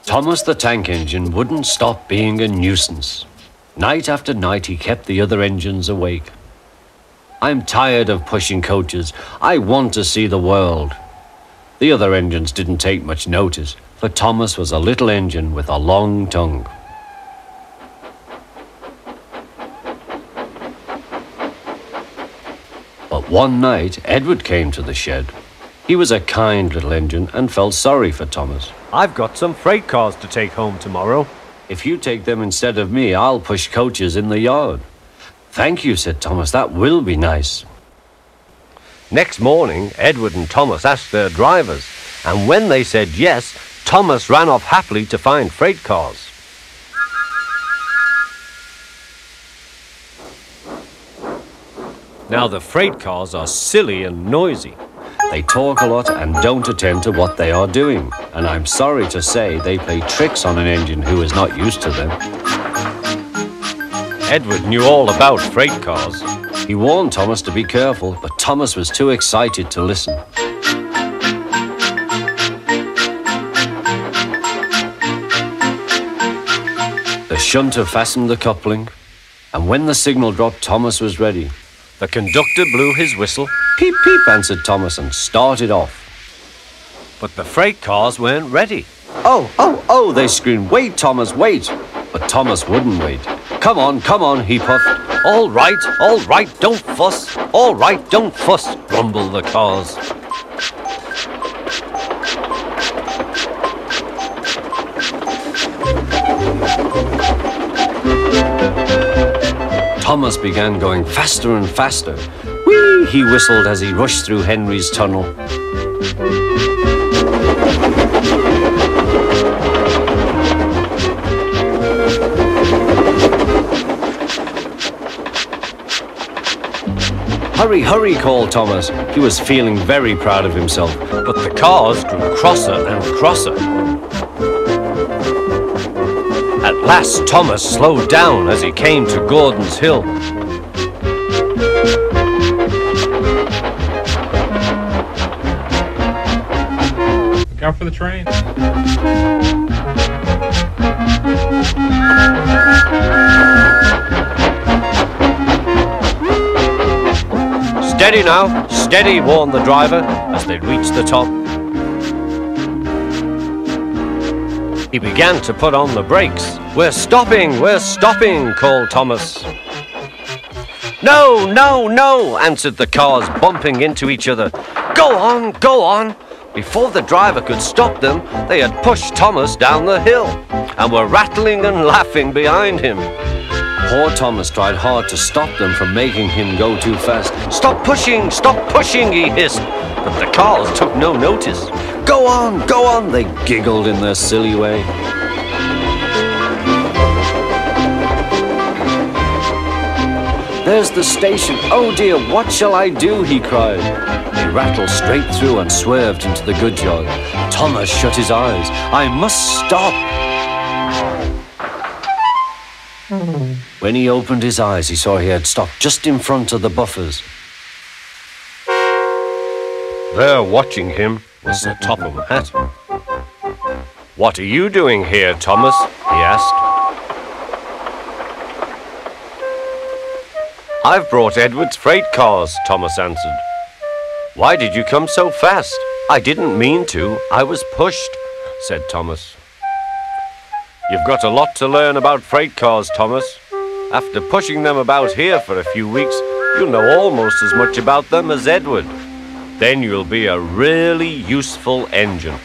Thomas the tank engine wouldn't stop being a nuisance. Night after night he kept the other engines awake. I'm tired of pushing coaches. I want to see the world. The other engines didn't take much notice, for Thomas was a little engine with a long tongue. But one night, Edward came to the shed. He was a kind little engine and felt sorry for Thomas. I've got some freight cars to take home tomorrow. If you take them instead of me, I'll push coaches in the yard. Thank you, said Thomas. That will be nice. Next morning, Edward and Thomas asked their drivers, and when they said yes, Thomas ran off happily to find freight cars. Now the freight cars are silly and noisy. They talk a lot and don't attend to what they are doing. And I'm sorry to say they play tricks on an engine who is not used to them. Edward knew all about freight cars. He warned Thomas to be careful, but Thomas was too excited to listen. The shunter fastened the coupling, and when the signal dropped, Thomas was ready. The conductor blew his whistle. Peep, peep, answered Thomas and started off. But the freight cars weren't ready. Oh, oh, oh, they screamed. Wait, Thomas, wait. But Thomas wouldn't wait. Come on, he puffed. All right, don't fuss. All right, don't fuss, grumbled the cars. Thomas began going faster and faster. Whee! He whistled as he rushed through Henry's tunnel. Hurry, hurry, called Thomas. He was feeling very proud of himself. But the cars grew crosser and crosser. At last, Thomas slowed down as he came to Gordon's Hill. Look out for the train. Steady now, steady, warned the driver as they reached the top. He began to put on the brakes. We're stopping, called Thomas. No, no, no, answered the cars, bumping into each other. Go on, go on. Before the driver could stop them, they had pushed Thomas down the hill and were rattling and laughing behind him. Poor Thomas tried hard to stop them from making him go too fast. Stop pushing, he hissed. But the cars took no notice. Go on, they giggled in their silly way. There's the station. Oh dear, what shall I do? He cried. They rattled straight through and swerved into the goods yard. Thomas shut his eyes. I must stop. When he opened his eyes, he saw he had stopped just in front of the buffers. There, watching him, was Sir Topham Hatt. What are you doing here, Thomas? He asked. I've brought Edward's freight cars, Thomas answered. Why did you come so fast? I didn't mean to. I was pushed, said Thomas. You've got a lot to learn about freight cars, Thomas. After pushing them about here for a few weeks, you'll know almost as much about them as Edward. Then you'll be a really useful engine.